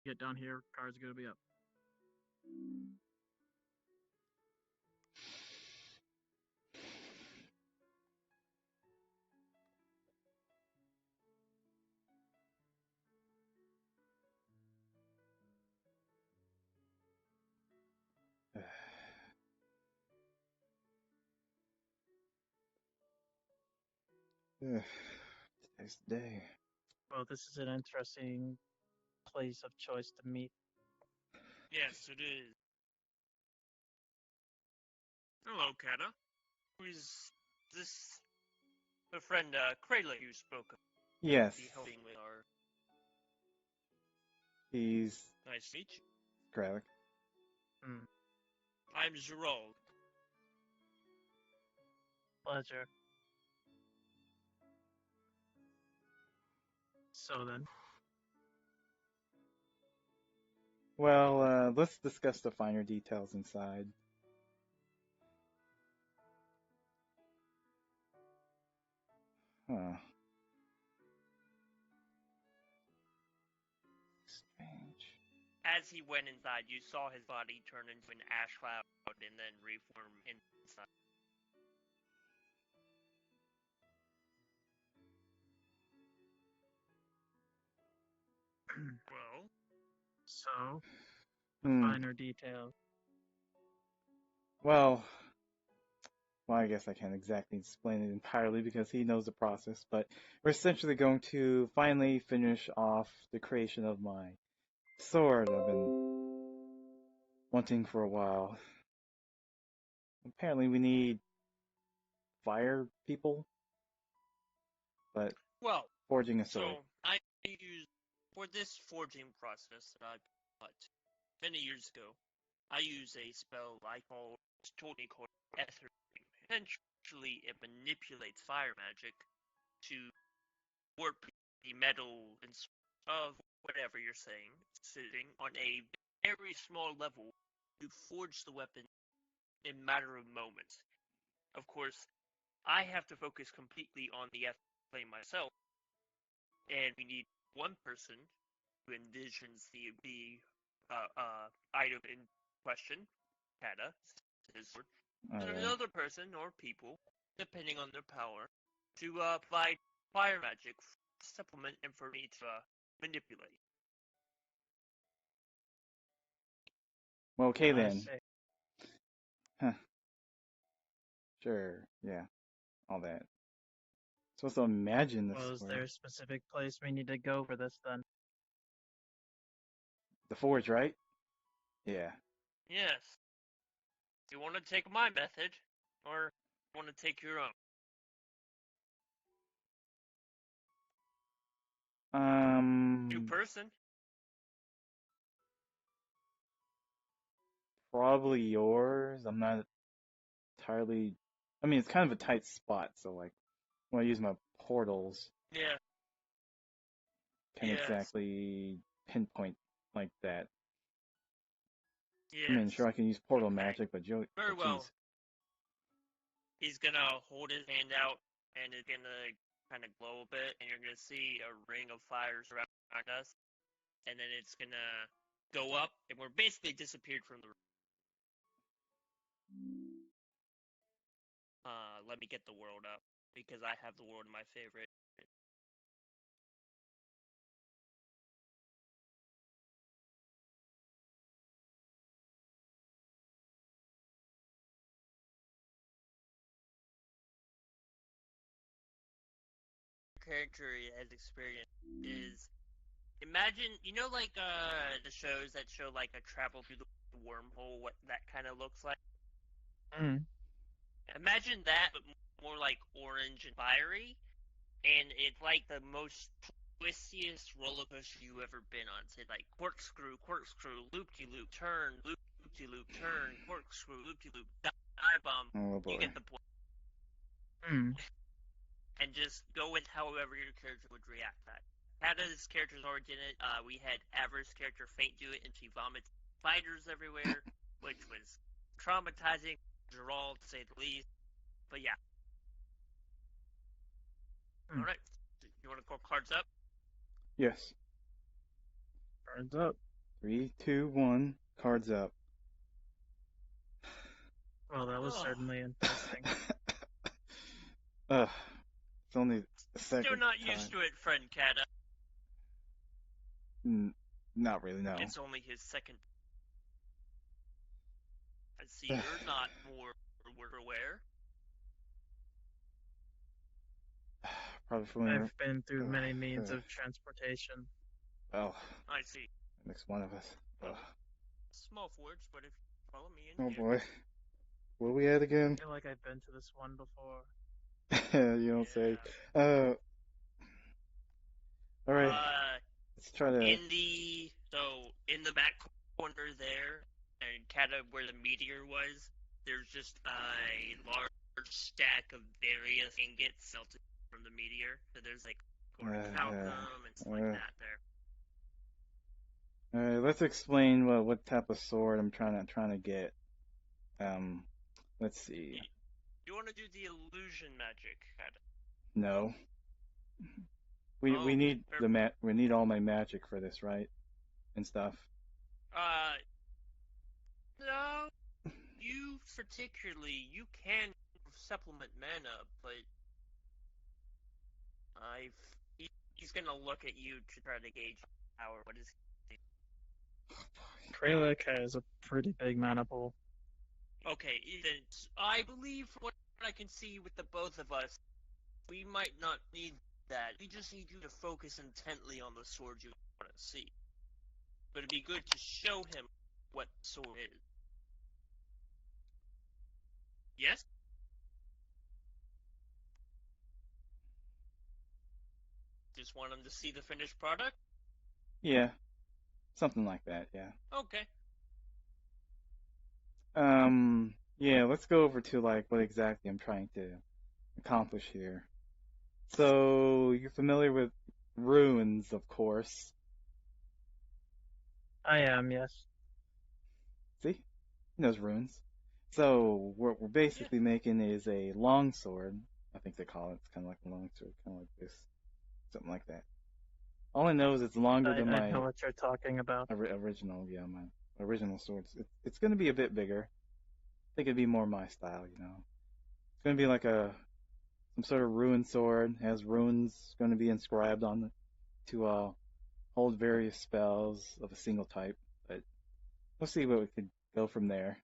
get down here, cards are gonna be up. Today's the day. Well, this is an interesting place of choice to meet. Yes, it is. Hello, Cata. Who's this? A friend, Kraylor, you spoke of. Yes, Be helping with our. he's Nice to meet you. Gralik. Hmm. I'm Gerald. Pleasure. So then, Well, let's discuss the finer details inside. Huh. Strange. As he went inside, you saw his body turn into an ash cloud and then reform inside. Well, so the Hmm. finer details. Well, I guess I can't exactly explain it entirely because he knows the process, but we're essentially going to finally finish off the creation of my sword I've been wanting for a while. Apparently we need fire people, but well. forging a sword. So I use for this forging process that I got many years ago. I use a spell I call totally called Ether. Essentially, it manipulates fire magic to warp the metal and of whatever you're saying, sitting on a very small level to forge the weapon in a matter of moments. Of course, I have to focus completely on the flame myself, and we need one person who envisions item in question, Cata, his sword, and Alright. another person or people, depending on their power, to provide fire magic supplement and for me to manipulate. Well, okay I then. see. Huh. Sure. Yeah. All that. Supposed to imagine the Well, is sword. there a specific place we need to go for this then? The forge, right? Yeah. Yes. You want to take my method, or want to take your own? New Um, person? Probably yours. I'm not entirely. I mean, it's kind of a tight spot, so like when I use my portals, Yeah. can't Yes. exactly pinpoint like that. I mean, Yes. sure I can use portal Okay. magic, Very but geez. well. He's gonna hold his hand out, and it's gonna kind of glow a bit, and you're gonna see a ring of fire surround us, and then it's gonna go up, and we're basically disappeared from the. Let me get the world up because I have the world in my favorite. Character has experienced is imagine like the shows that show like a travel through the wormhole, what that kind of looks like. Mm. Imagine that, but more like orange and fiery, and it's like the most twistiest roller coaster you ever been on. Say like corkscrew, corkscrew, loop de loop, turn, loop de loop, turn, corkscrew, loop de loop, dive bomb. Oh You boy. get the point, Mm. and just go with however your character would react to that. Kata's character's already in it. We had Avers' character faint do it, and she vomits spiders everywhere, which was traumatizing, Gerald to say the least. But yeah, all Mm. right. You want to call cards up? Yes. Cards up. 3, 2, 1. Cards up. Well, that was Oh, certainly interesting. Ugh. It's only the still second not time. used to it, friend Cata. Not really, no. It's only his second. I see you're not more aware. Probably familiar. I've been through many means of transportation. Oh, I see. next one of us. Ugh. Small words, but if you follow me in Oh here. boy. Where we at I again? feel like I've been to this one before. You don't say. Yeah. Alright. Let's try to. In the back corner there, and kind of where the meteor was, there's just a large stack of various ingots melted from the meteor. So there's like talcum and stuff like that there. Alright, let's explain what type of sword I'm trying to get. Let's see. You want to do the illusion magic? No. We need we need all my magic for this, right? And stuff. No. You particularly, you can supplement mana, but he's gonna look at you to try to gauge power. What is he? Kralik has a pretty big mana pool. Okay, then I believe from what I can see with the both of us, we might not need that. We just need you to focus intently on the sword you want to see. But it'd be good to show him what the sword is. Yes? Just want him to see the finished product? Yeah. Something like that, yeah. Okay. Yeah, let's go over to like what exactly I'm trying to accomplish here. So, you're familiar with runes, of course. I am, yes. See? He knows runes. So, what we're basically making is a longsword. I think they call it. It's kind of like a longsword, kind of like this. Something like that. All I know is it's longer than I my know what you're talking about. original, yeah, my original swords. It's going to be a bit bigger. I think it'd be more my style, you know. It's going to be like some sort of rune sword. Has runes going to be inscribed on it to hold various spells of a single type. But we'll see what we could go from there.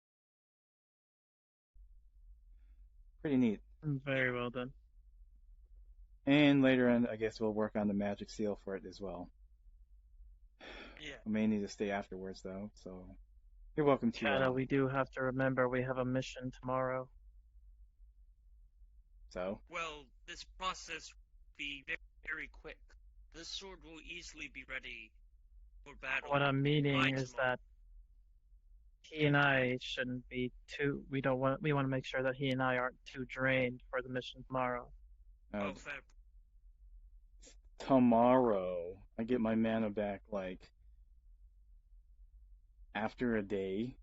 Pretty neat. Very well done. And later on, I guess we'll work on the magic seal for it as well. Yeah. I may need to stay afterwards though, so you're welcome to. Cata, we do have to remember we have a mission tomorrow. So? Well, this process will be very, very quick. This sword will easily be ready for battle. What I'm meaning is tomorrow. that he and I shouldn't be too. We want to make sure that he and I aren't too drained for the mission tomorrow. Fair. Tomorrow, I get my mana back like after a day,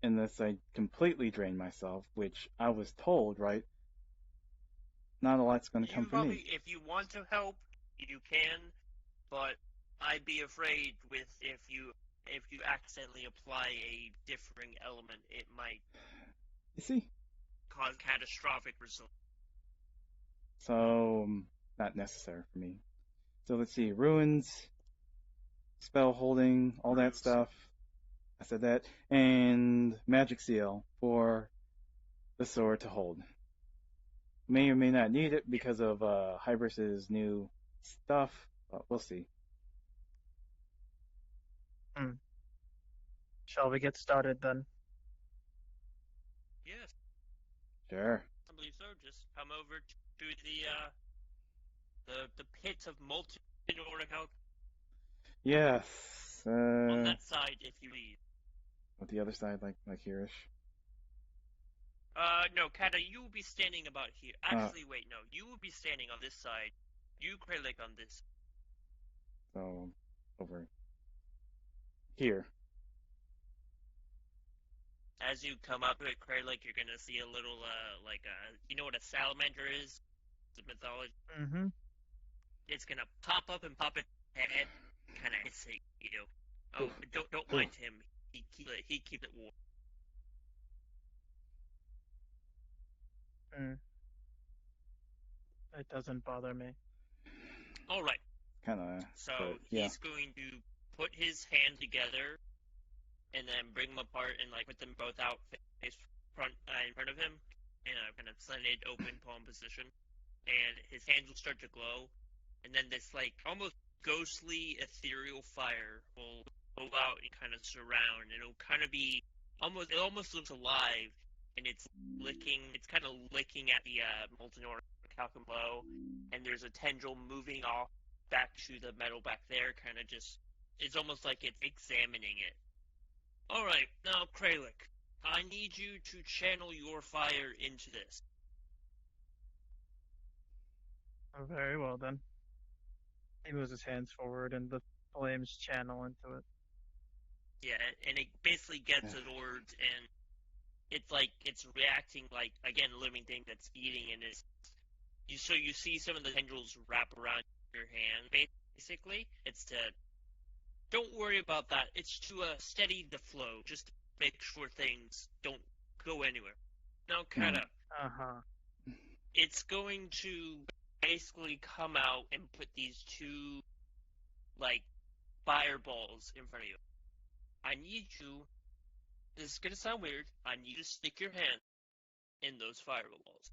unless I completely drain myself, which I was told, right? Not a lot's going to come from me. If you want to help, you can, but I'd be afraid if you accidentally apply a differing element, it might You see? cause catastrophic results. So, not necessary for me. So let's see, ruins, spell holding, all that stuff. I said that, and magic seal for the sword to hold. May or may not need it because of Hybris's new stuff, but we'll see. Shall we get started then? Yes. Sure. I believe so. Just come over to the pit of molten orichalcum. Yes. On that side, if you leave. With the other side, like here-ish. No, Cata, you will be standing about here. Actually, wait, no. You will be standing on this side. You, Kralik, on this. So, over here. As you come up to it, Kralik, you're gonna see a little, you know what a salamander is? The mythology. Mm-hmm. It's gonna pop up and pop its head, kind of hissing you. Oh, don't Oof. mind him. He keeps it warm. Mm, it doesn't bother me. All right. Kind of, So but yeah. he's going to put his hand together and then bring them apart and like put them both out face in front of him in a kind of slanted open palm position, and his hands will start to glow, and then this like almost ghostly ethereal fire will go out and kind of surround, and it'll kind of be it almost looks alive, and it's kind of licking at the molten orichalcum below, and there's a tendril moving off back to the metal back there, kind of just it's almost like it's examining it. All right, now Kralik, I need you to channel your fire into this. Oh, very well then. He moves his hands forward and the flames channel into it. Yeah, and it basically gets its words, and it's like it's reacting like again a living thing that's eating, and is so you see some of the tendrils wrap around your hand. Basically, it's to don't worry about that. It's to steady the flow, just to make sure things don't go anywhere. Now, Mm. Cata, Uh-huh. it's going to basically come out and put these two like fireballs in front of you. I need you. This is gonna sound weird. I need you to stick your hand in those fireballs.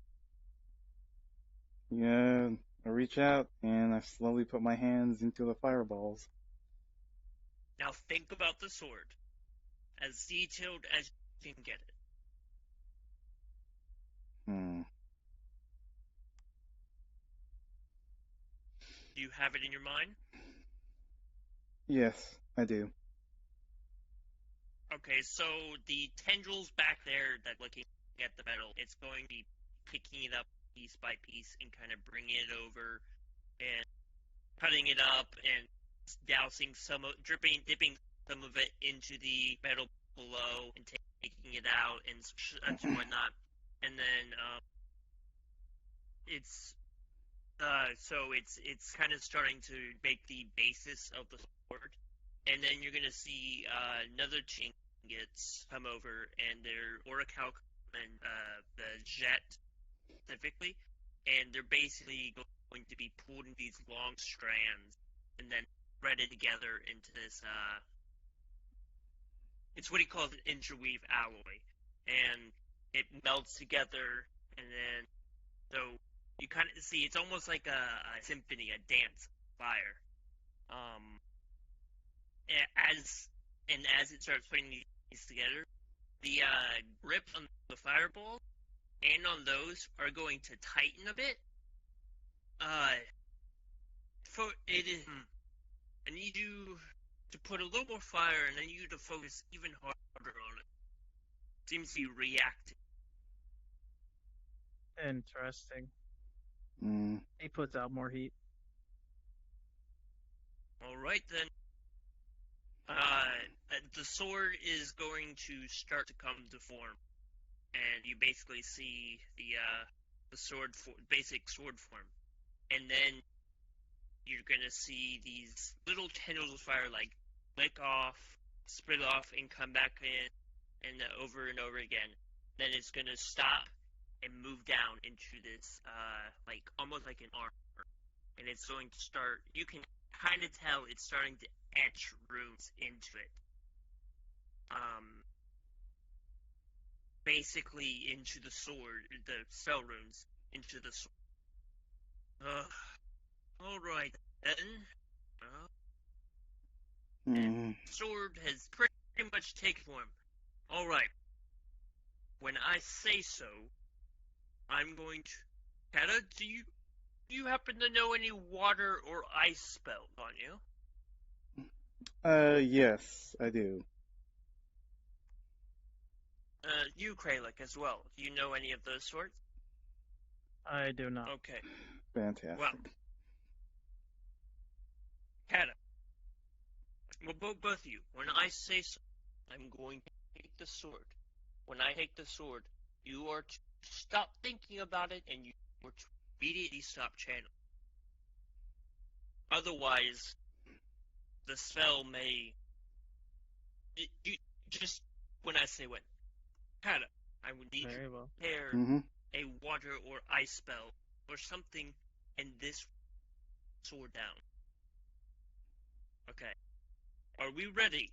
Yeah, I reach out and I slowly put my hands into the fireballs. Now think about the sword, as detailed as you can get it. Hmm. Do you have it in your mind? Yes, I do. Okay, so the tendrils back there that looking at the metal, it's going to be picking it up piece by piece and kind of bringing it over and cutting it up and dousing dipping some of it into the metal below and taking it out and such and whatnot. And then it's so it's kind of starting to make the basis of the sword, and then you're gonna see another team gets come over, and they're Orichalcum and the Jet specifically, and they're basically going to be pulled in these long strands and then threaded together into this. It's what he calls an interweave alloy, and it melts together, and then so you kind of see it's almost like a symphony, a dance, fire. Um, as as it starts putting these together, the grips on the fireball and on those are going to tighten a bit. Uh, for it is. I need you to put a little more fire, and I need you to focus even harder on it. Seems to be reacting. Interesting. Mm. He puts out more heat. All right then. The sword is going to start to come to form, and you basically see the basic sword form, and then you're gonna see these little tendrils of fire like lick off, split off, and come back in, and over and over again. Then it's gonna stop and move down into this like almost like an arm, and it's going to start. You can kind of tell it's starting to etch runes into it. Basically into the sword, the spell runes into the sword. All right then. Uh, and Mm. sword has pretty much taken form. All right. When I say so, I'm going to. Kata, do you happen to know any water or ice spells on you? Yes, I do. You, Kralik, as well. Do you know any of those sorts? I do not. Okay. Well, Fantastic. Kata, well, both of you, when I say so, I'm going to take the sword. When I take the sword, you are to stop thinking about it and you are to immediately stop channeling. Otherwise, the spell may You just when I say when, Cata, I would need you Very to well. prepare Mm-hmm. a water or ice spell or something, and this sword down. Okay. Are we ready?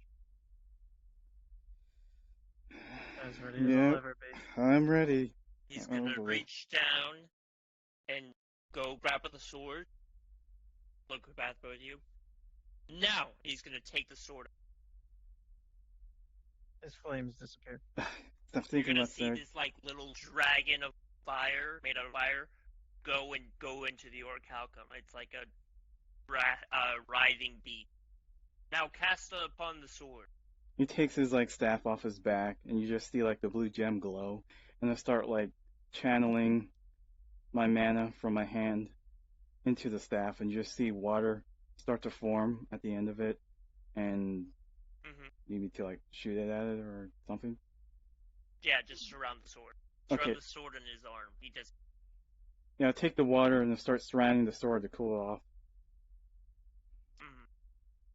As ready as I'll Yep, ever be. I'm ready. He's Oh gonna boy. reach down and go grab the sword. Look at both of you. Now he's gonna take the sword. His flames disappear. Stop You're thinking gonna about see sword. this like little dragon of fire made out of fire go into the orichalcum. It's like a writhing beast. Now cast it upon the sword. He takes his like staff off his back, and you just see like the blue gem glow, and I start like channeling my mana from my hand into the staff, and you just see water start to form at the end of it, and Mm-hmm. you need to like shoot it at it or something. Yeah, just surround the sword. Surround Okay, the sword in his arm. He just. yeah, take the water and start surrounding the sword to cool it off Mm-hmm.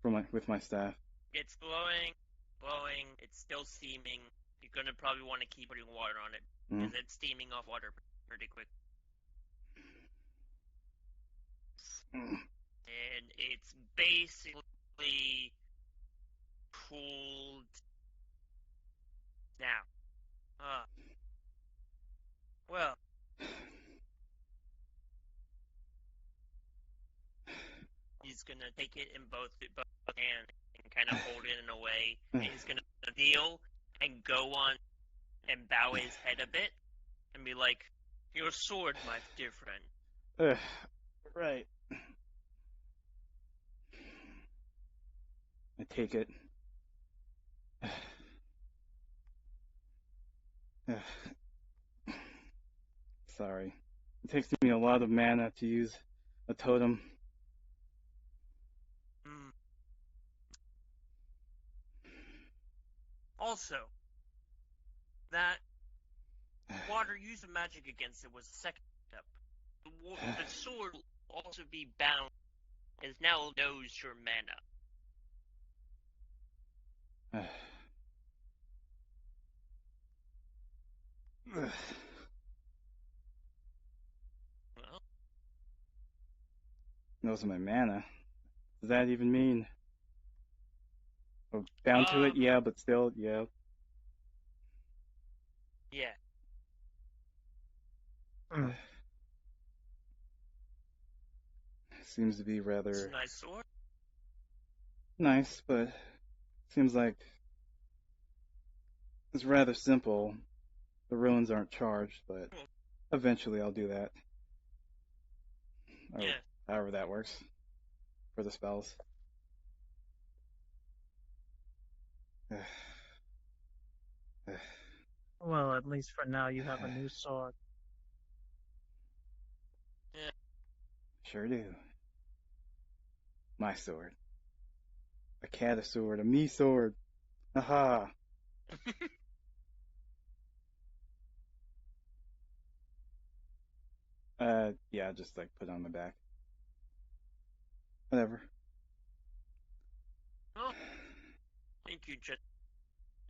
from with my staff. It's glowing, glowing. It's still steaming. You're gonna probably want to keep putting water on it Mm. because it's steaming off water pretty quick. Mm. And it's basically cooled now. Well, he's gonna take it in both hands and kind of hold it in a way, and he's gonna kneel and go on and bow his head a bit and be like, "Your sword, my dear friend." Ugh, right. I take it. Sorry. It takes me a lot of mana to use a totem. Mm. Also, that water use of magic against it was the second step. The sword will also be bound, as now knows your mana. Well, Knows my mana. Does that even mean? Oh, bound to it, um, yeah, but still, yeah. yeah, Mm. Seems to be it's a rather nice sword. nice, but seems like it's rather simple. The ruins aren't charged, but Well, eventually I'll do that. Or yeah, however that works for the spells. Well, at least for now, you have a new sword. yeah. Sure do. My sword. A Cata sword, a me sword. Aha! Yeah, just like put it on my back. Whatever. Well, thank you, Jet.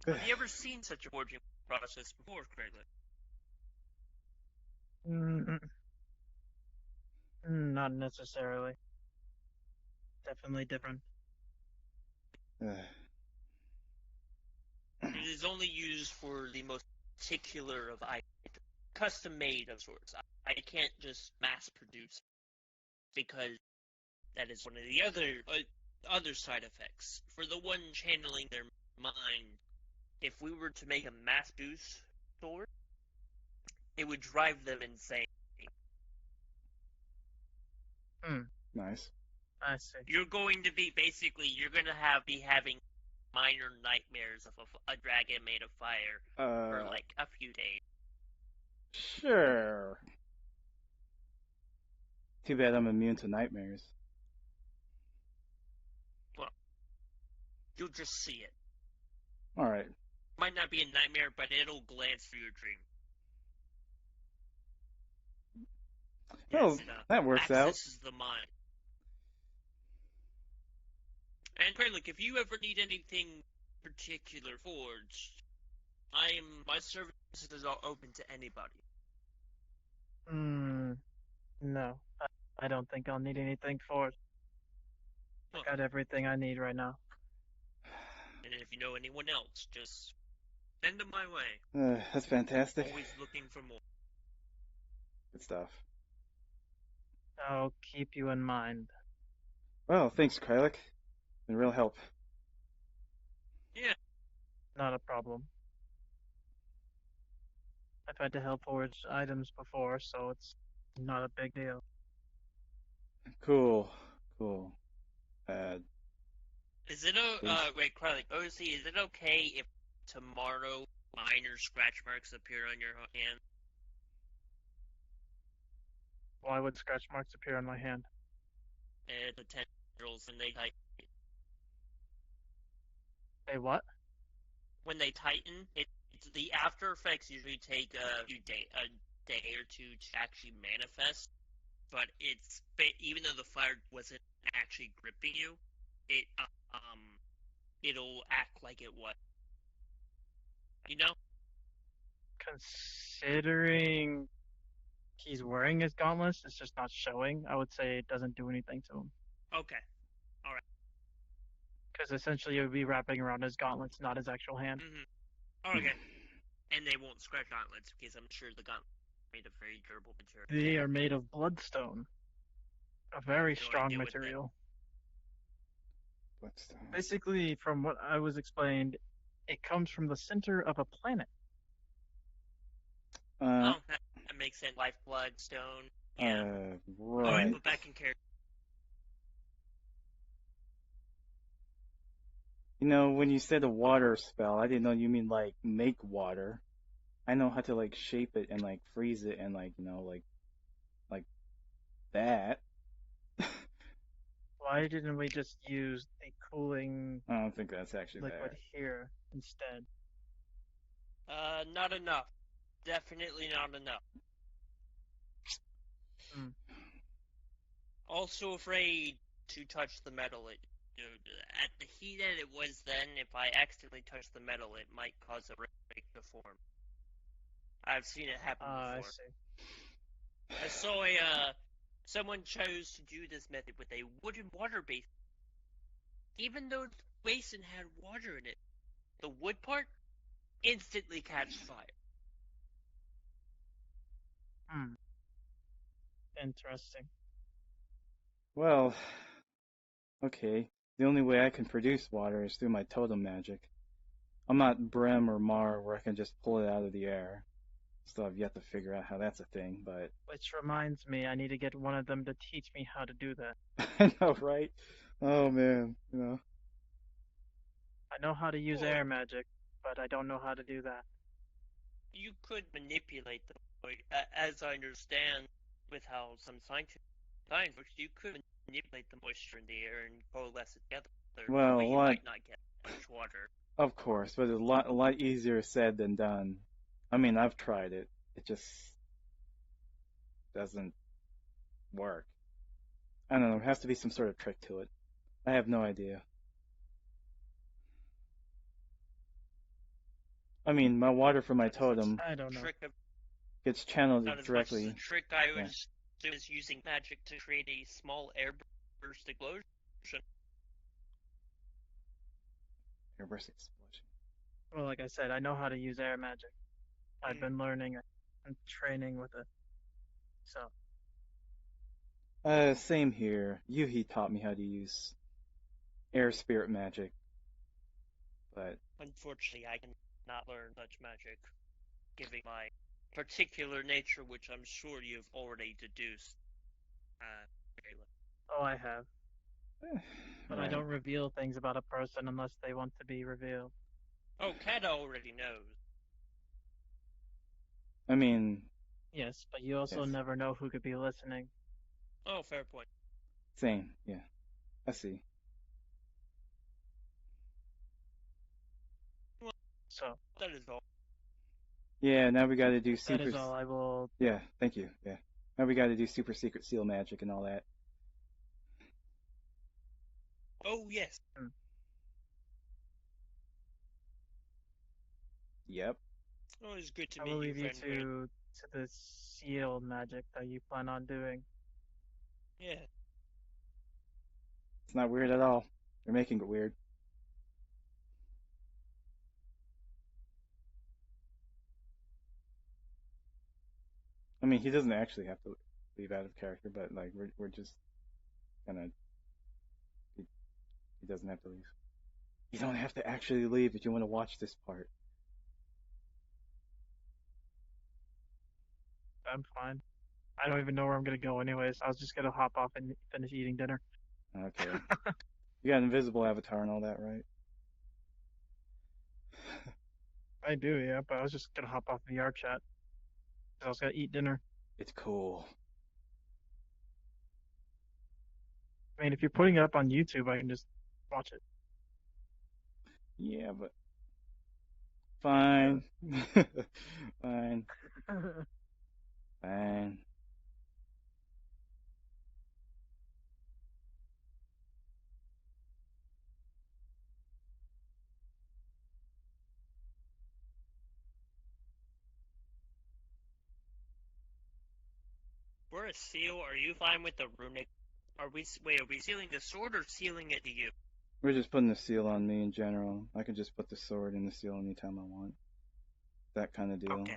Have you ever seen such a forging process before, Craiglet? Mm, not necessarily. Definitely different. It is only used for the most particular of items, custom made of sorts. I can't just mass produce because that is one of the other side effects. For the one channeling their mind, if we were to make a mass produce sword, it would drive them insane. Mm, Nice. I see. You're going to be basically you're going to be having minor nightmares of a dragon made of fire for Uh, like a few days. sure. Too bad I'm immune to nightmares. Well, you'll just see it. Alright. Might not be a nightmare, but it'll glance through your dream. Oh, Yes, it that works out. accesses the mind. And Craig, if you ever need anything particular forge, my services are open to anybody. Hmm. No, I don't think I'll need anything for it. I Huh. got everything I need right now. And if you know anyone else, just send them my way. That's fantastic. Always looking for more. Good stuff. I'll keep you in mind. Well, thanks, Krylek. Been real help. Yeah. Not a problem. I've had to help forge items before, so it's not a big deal. Cool. Cool. Uh, Is it please. wait, Carly, OC, is it okay if tomorrow minor scratch marks appear on your hand? Why would scratch marks appear on my hand? The tendrils and they like Hey, what? when they tighten, it's the after effects usually take a day or two to actually manifest. But even though the fire wasn't actually gripping you, it it'll act like it was. You know? Considering he's wearing his gauntlets, it's just not showing. I would say it doesn't do anything to him. Okay. All right. Because essentially it would be wrapping around his gauntlets, not his actual hand. Mm-hmm. Okay. And they won't scratch gauntlets because I'm sure the gauntlet made of very durable material. They are made of bloodstone, a very No strong idea what that. material. Bloodstone. Basically, from what I was explained, it comes from the center of a planet. Uh, Oh, that makes sense. Lifeblood, stone. Yeah. All right, right. but back in character. You know, when you said a water spell, I didn't know you mean like make water. I know how to like shape it and like freeze it and like, like that. Why didn't we just use the cooling I don't think that's actually liquid there. here instead? Not enough. Definitely not enough. Hmm. Also afraid to touch the metal. At the heat that it was then, if I accidentally touch the metal, it might cause a break to form. I've seen it happen I before. see. I saw someone chose to do this method with a wooden water basin. Even though the basin had water in it, the wood part instantly catches fire. Hmm. Interesting. Well, okay. The only way I can produce water is through my totem magic. I'm not Brem or Mar where I can just pull it out of the air. Still have yet to figure out how that's a thing, but Which reminds me, I need to get one of them to teach me how to do that. I know, right? Oh man, I know how to use Or air magic, but I don't know how to do that. you could manipulate the as I understand with how some science works, you could manipulate the moisture in the air and coalesce it together. That way well, you what? might not get much water. Of course, but a lot easier said than done. I mean, I've tried it. It just doesn't work. I don't know. There has to be some sort of trick to it. I have no idea. I mean, my water from my Not as much totem I don't know. trick of gets channeled not as much as a directly. trick I Yeah, was doing is using magic to create a small airburst explosion. airburst explosion. Well, like I said, I know how to use air magic. I've Mm. been learning and training with it. So, Same here. Yuhi taught me how to use air spirit magic, but Unfortunately, I cannot learn such magic, given my particular nature, which I'm sure you've already deduced. Uh, very little. oh, I have. But I right. don't reveal things about a person unless they want to be revealed. Oh, Cata already knows. I mean, Yes, but you also yes, never know who could be listening. Oh, fair point. same. Yeah, I see. Well, So, that is all. Yeah, now we got to do that super. is all I will do. Yeah, thank you. Yeah, now we got to do super secret seal magic and all that. Oh, yes. Hmm. Yep. Always good to I will meet you, leave you friend Grin. to the seal magic that you plan on doing. Yeah. It's not weird at all. You're making it weird. I mean, he doesn't actually have to leave out of character, but like we're just gonna. He doesn't have to leave. You don't have to actually leave if you want to watch this part. I'm fine. I don't even know where I'm gonna go anyways. I was just gonna hop off and finish eating dinner. Okay. You got invisible avatar and all that, right? I do, yeah, but I was just gonna hop off VR chat. 'Cause I was gonna eat dinner. It's cool. I mean, if you're putting it up on YouTube, I can just watch it. Yeah, but Yeah. fine. Fine. Fine. We're a seal. Are you fine with the runic? Are we sealing the sword or sealing it to you? We're just putting the seal on me in general. I can just put the sword in the seal anytime I want. That kind of deal. Okay.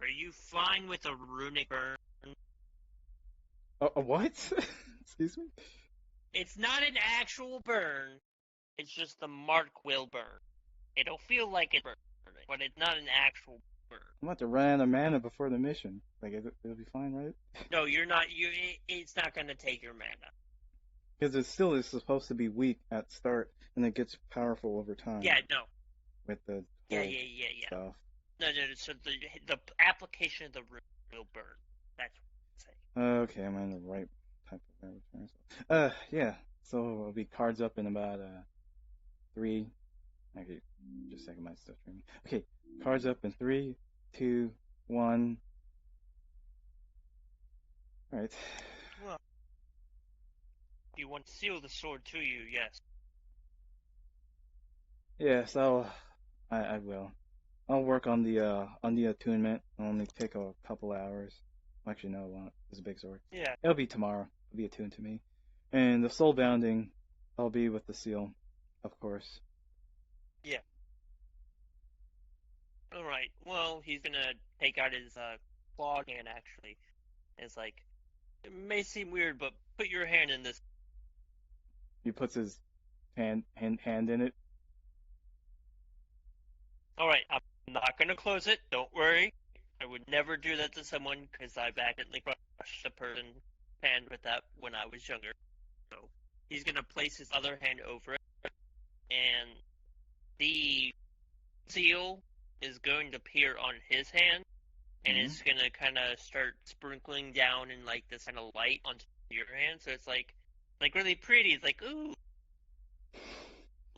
Are you fine with a runic burn? Oh, what? Excuse me? It's not an actual burn. It's just the mark will burn. It'll feel like it's burning, but it's not an actual burn. I'm about to run out of mana before the mission. Like, it'll be fine, right? No, you're not. It's not gonna take your mana. Because it still is supposed to be weak at start, and it gets powerful over time Yeah, no. with the Yeah, whole yeah, yeah, yeah. stuff. No, no. So the application of the rune will burn. That's what I'm saying. Okay, I'm in the right type of avatar. Yeah. So it'll be cards up in about 3. Actually, just a second, my stuff streaming. Okay, cards up in 3, 2, 1. All right. Well, if you want to seal the sword to you, yes. Yes, I will. I'll work on the attunement. It'll only take a couple hours. Actually, no, it won't. It's a big sword. Yeah, It'll be tomorrow. It'll be attuned to me. And the soul bounding, I'll be with the seal, of course. yeah. All right. Well, he's gonna take out his claw hand. Actually, it's like it may seem weird, but put your hand in this. He puts his hand in it. All right. I'm not gonna close it. Don't worry. I would never do that to someone because I've accidentally crushed a person's hand with that when I was younger. So he's gonna place his other hand over it, and the seal is going to appear on his hand, and Hmm. it's gonna kind of start sprinkling down in like this kind of light onto your hand. So it's like really pretty. It's like ooh.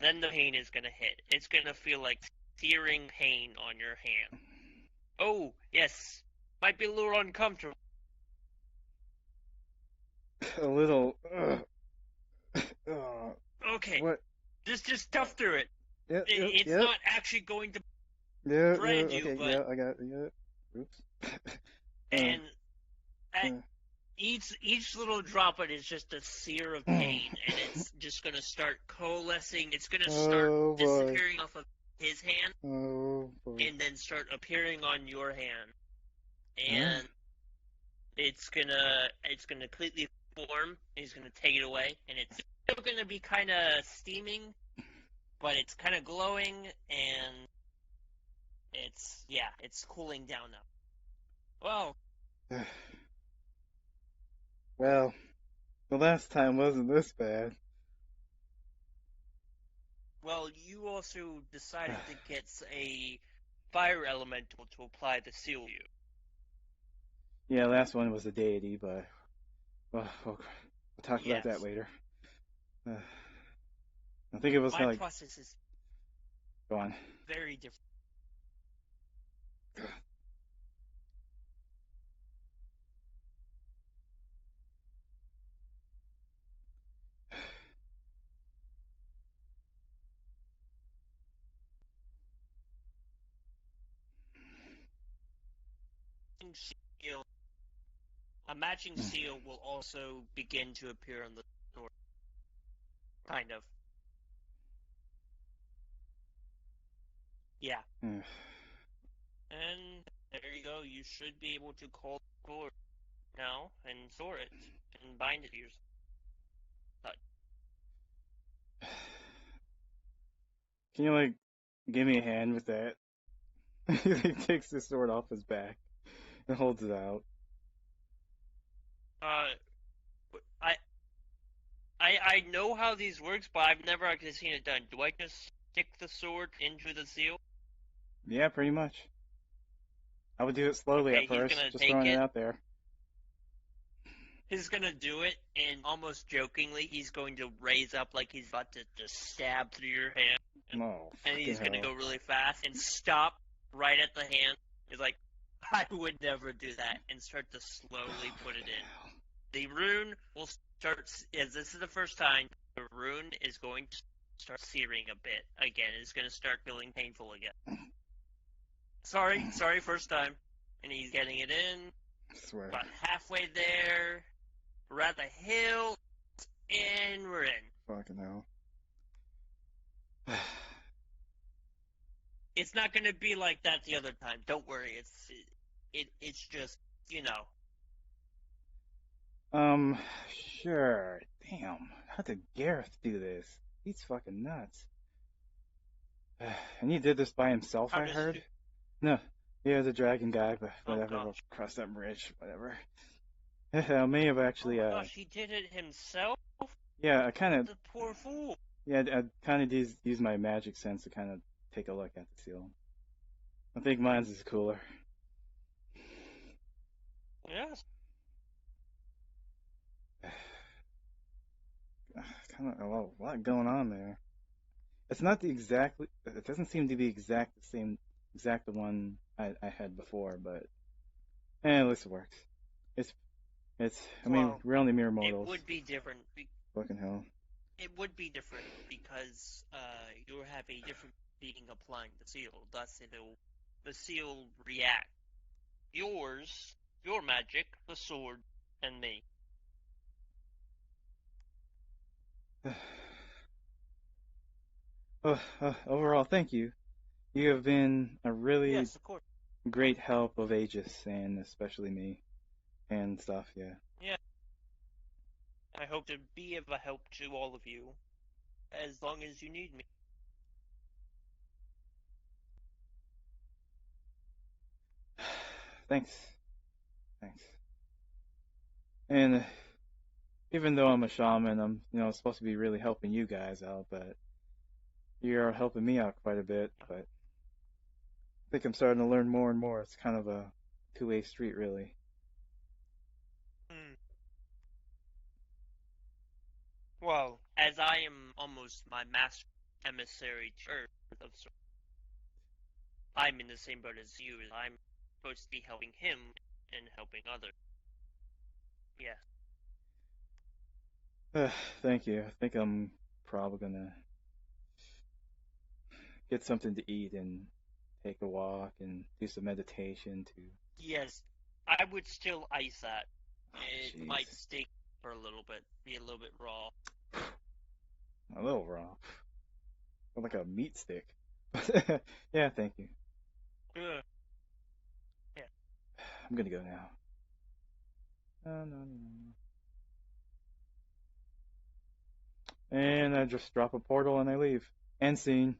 Then the pain is gonna hit. It's gonna feel like searing pain on your hand. Oh yes, might be a little uncomfortable. A little. Uh, Okay, what? just tough through it. Yep, yep, It's yep. not actually going to Yeah, yeah, brand you, okay, but yeah, I got it, yeah. Oops. uh, and at uh, each little drop it is just a sear of pain, and it's just gonna start coalescing. It's gonna start oh boy. disappearing off of his hand, Oh boy. and then start appearing on your hand, Huh? and it's gonna completely form. And he's gonna take it away, and it's still gonna be kind of steaming, but it's kind of glowing, and it's cooling down now. Well, Well, the last time wasn't this bad. well, you also decided to get a fire elemental to apply the seal to you. Yeah, last one was a deity, but we'll talk about that Yes, later. Uh, I think it was my like, process is go on. very different. seal, a matching seal will also begin to appear on the sword. Kind of. Yeah. Mm. And there you go. You should be able to call the sword now and store it and bind it to yourself. Can you like give me a hand with that? He takes the sword off his back and holds it out. Uh, I I know how these works, but I've never actually seen it done. Do I just stick the sword into the seal? Yeah, pretty much. I would do it slowly Okay, at he's first, gonna just take throwing it it. out there. He's gonna do it, and almost jokingly, he's going to raise up like he's about to just stab through your hand, Oh, and fucking he's gonna hell. go really fast and stop right at the hand. He's like, I would never do that, and start to slowly put it in. The rune will start, as this is the first time, the rune is going to start searing a bit again. It's going to start feeling painful again. Sorry, first time. And he's getting it in, I swear. about halfway there. We're at the hill, and we're in. Fucking hell. It's not going to be like that the other time. Don't worry. It's just, you know. Um, sure. Damn. How did Gareth do this? He's fucking nuts. And he did this by himself, How I does heard? No, he was a dragon guy, but oh whatever, we'll gosh. cross that bridge, whatever. I may have Oh actually, my gosh, he did it himself? yeah, I kind of, The poor fool. yeah, I kind of use my magic sense to kind of take a look at the seal. I think mine's is cooler. Yes. Kind of a lot going on there. It's not the exactly. It doesn't seem to be exact the one I had before, but at least it works. It's it's. I mean, Well, we're only mere it mortals. would be different. Fucking hell. It would be different because you have a different being applying the seal. Thus, the seal react. Yours, your magic, the sword, and me. Overall, thank you. You have been a really Yes, of course. great help of Aegis and especially me and stuff. Yeah. Yeah, I hope to be of a help to all of you as long as you need me. Thanks. Thanks. And even though I'm a shaman, I'm supposed to be really helping you guys out, but you're helping me out quite a bit. But I think I'm starting to learn more and more. It's kind of a two-way street, really. Hmm. Well, as I am almost my master emissary to Earth of sorts, I'm in the same boat as you. I'm supposed to be helping him and helping others. Yes. Thank you. I think I'm probably gonna get something to eat and take a walk and do some meditation too. Yes, I would still ice that. Oh, It jeez. might stink for a little bit, be a little bit raw. A little raw. Like a meat stick. Yeah, thank you. Ugh. Yeah. I'm gonna go now. No, no, no, no. And I just drop a portal and I leave. End scene.